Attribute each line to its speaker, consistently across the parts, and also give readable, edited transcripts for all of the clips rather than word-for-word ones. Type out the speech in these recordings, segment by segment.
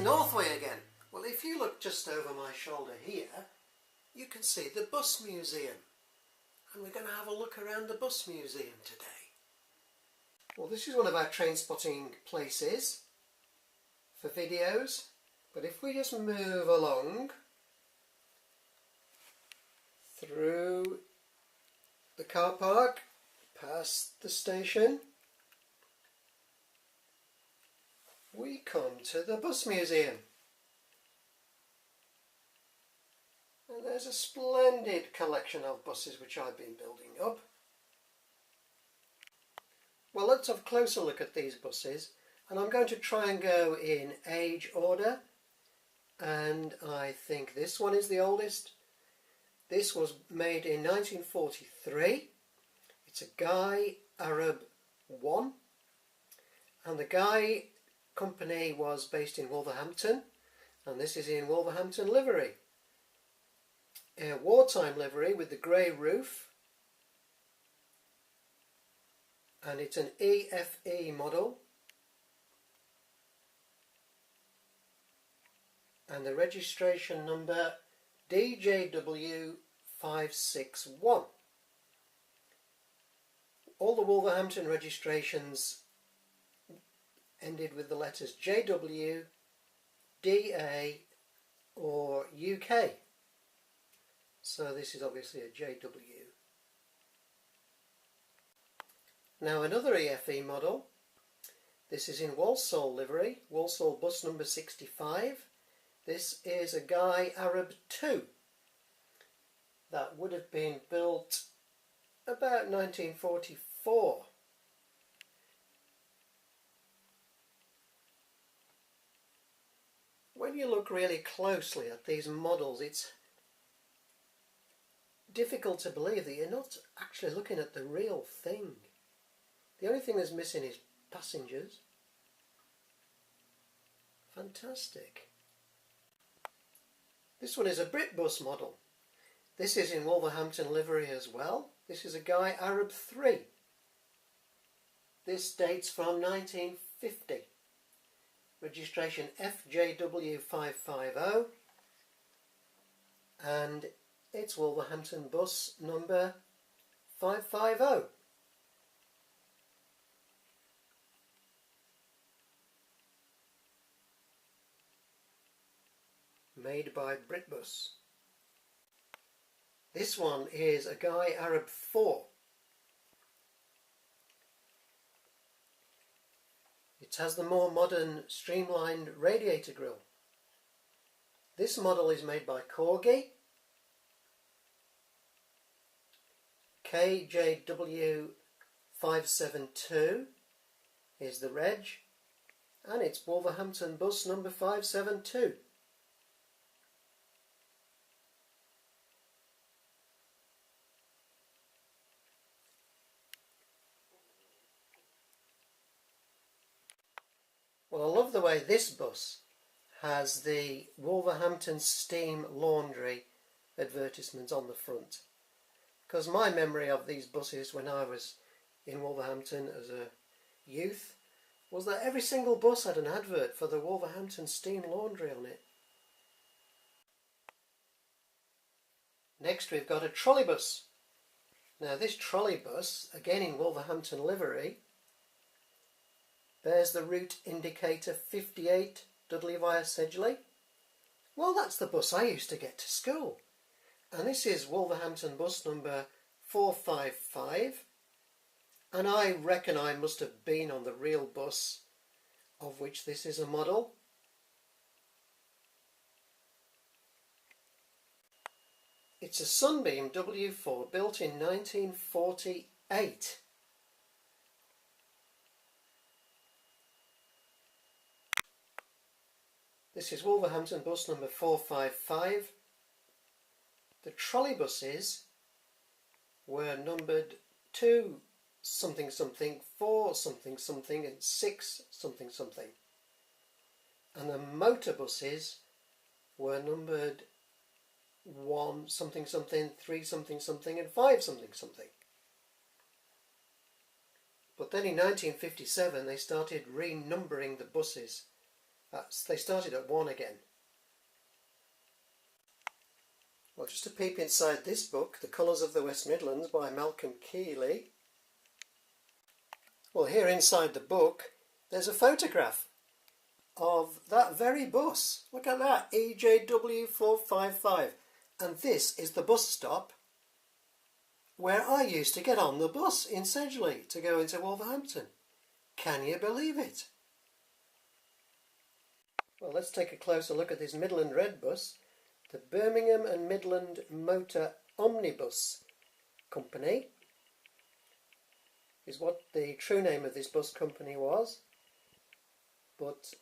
Speaker 1: Northway again. Well, if you look just over my shoulder here, you can see the bus museum. And we're going to have a look around the bus museum today. Well, this is one of our train spotting places for videos. But if we just move along through the car park, past the station, we come to the bus museum. And there's a splendid collection of buses which I've been building up. Well, let's have a closer look at these buses, and I'm going to try and go in age order. And I think this one is the oldest. This was made in 1943. It's a Guy Arab 1, and the Guy company was based in Wolverhampton, and this is in Wolverhampton livery. A wartime livery with the grey roof, and it's an EFE model, and the registration number DJW561. All the Wolverhampton registrations ended with the letters JW, DA or UK. So this is obviously a JW. Now another EFE model. This is in Walsall livery, Walsall bus number 65. This is a Guy Arab 2. That would have been built about 1944. When you look really closely at these models, it's difficult to believe that you're not actually looking at the real thing. The only thing that's missing is passengers. Fantastic. This one is a Britbus model. This is in Wolverhampton livery as well. This is a Guy Arab 3. This dates from 1950. Registration FJW550, and it's Wolverhampton bus number 550. Made by Britbus. This one is a Guy Arab 4. It has the more modern streamlined radiator grille. This model is made by Corgi. KJW572 is the reg, and it's Wolverhampton bus number 572. Well, I love the way this bus has the Wolverhampton Steam Laundry advertisements on the front. Because my memory of these buses when I was in Wolverhampton as a youth was that every single bus had an advert for the Wolverhampton Steam Laundry on it. Next we've got a trolleybus. Now this trolleybus, again in Wolverhampton livery, there's the route indicator 58 Dudley via Sedgley. Well, that's the bus I used to get to school. And this is Wolverhampton bus number 455. And I reckon I must have been on the real bus of which this is a model. It's a Sunbeam W4 built in 1948. This is Wolverhampton bus number 455. The trolleybuses were numbered 2 something something, 4 something something and 6 something something. And the motor buses were numbered 1 something something, 3 something something and 5 something something. But then in 1957 they started renumbering the buses They started at 1 again. Well, just a peep inside this book, The Colours of the West Midlands by Malcolm Keeley. Well, here inside the book there's a photograph of that very bus. Look at that, EJW455. And this is the bus stop where I used to get on the bus in Sedgley to go into Wolverhampton. Can you believe it? Well, let's take a closer look at this Midland Red bus. The Birmingham and Midland Motor Omnibus Company is what the true name of this bus company was, but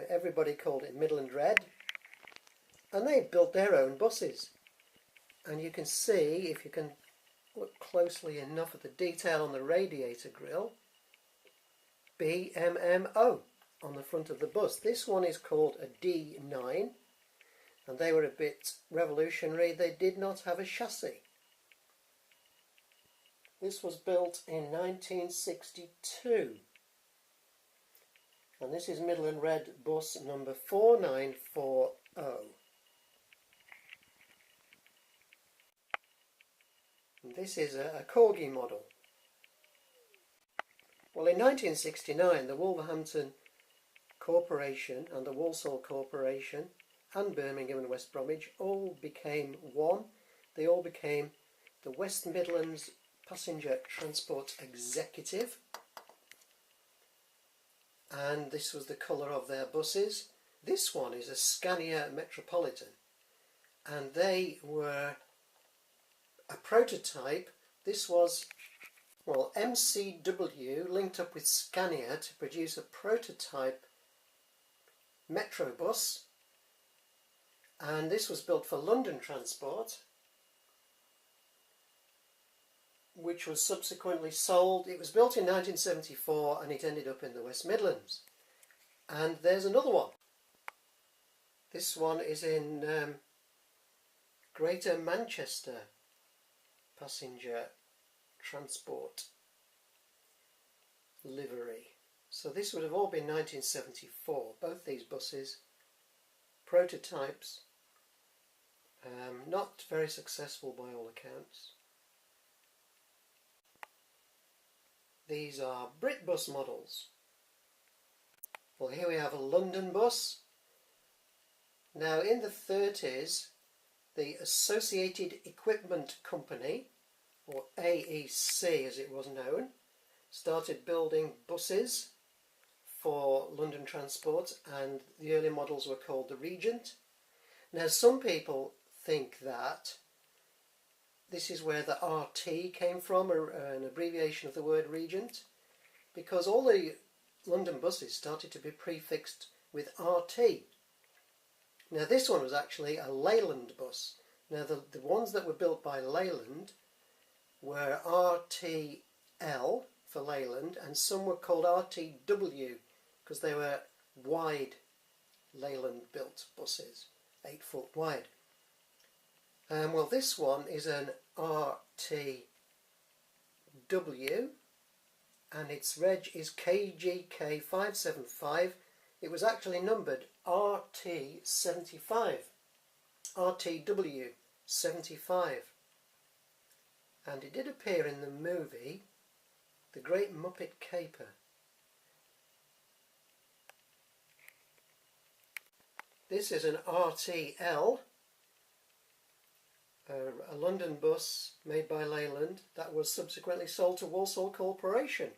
Speaker 1: everybody called it Midland Red, and they built their own buses. And you can see, if you can look closely enough at the detail on the radiator grille, BMMO on the front of the bus. This one is called a D9, and they were a bit revolutionary. They did not have a chassis. This was built in 1962, and this is Midland Red bus number 4940. And this is a Corgi model. Well, in 1969 the Wolverhampton Corporation and the Walsall Corporation and Birmingham and West Bromwich all became one. They all became the West Midlands Passenger Transport Executive, and this was the colour of their buses. This one is a Scania Metropolitan, and they were a prototype. This was, well, MCW linked up with Scania to produce a prototype metro bus, and this was built for London Transport, which was subsequently sold. It was built in 1974 and it ended up in the West Midlands. And there's another one. This one is in Greater Manchester Passenger Transport livery. So this would have all been 1974, both these buses, prototypes, not very successful by all accounts. These are Britbus models. Well, here we have a London bus. Now, in the 30s, the Associated Equipment Company, or AEC as it was known, started building buses for London Transport, and the early models were called the Regent. Now, some people think that this is where the RT came from, an abbreviation of the word Regent, because all the London buses started to be prefixed with RT. Now this one was actually a Leyland bus. Now the ones that were built by Leyland were RTL for Leyland, and some were called RTW because they were wide Leyland built buses, 8 foot wide. Well, this one is an RTW, and its reg is KGK575. It was actually numbered RT75, RTW75, and it did appear in the movie The Great Muppet Caper. This is an RTL, a London bus made by Leyland that was subsequently sold to Walsall Corporation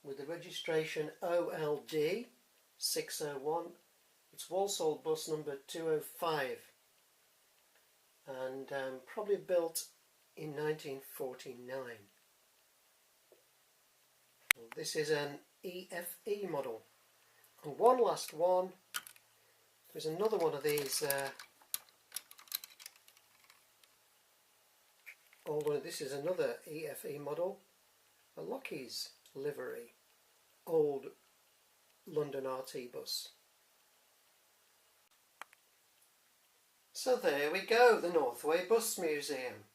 Speaker 1: with the registration OLD 601. It's Walsall bus number 205, and probably built in 1949. Well, this is an EFE model. And one last one. There's another one of these old one. This is another EFE model, a Lockheed's livery, old London RT bus. So there we go, the Northway Bus Museum.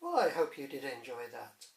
Speaker 1: Well, I hope you did enjoy that.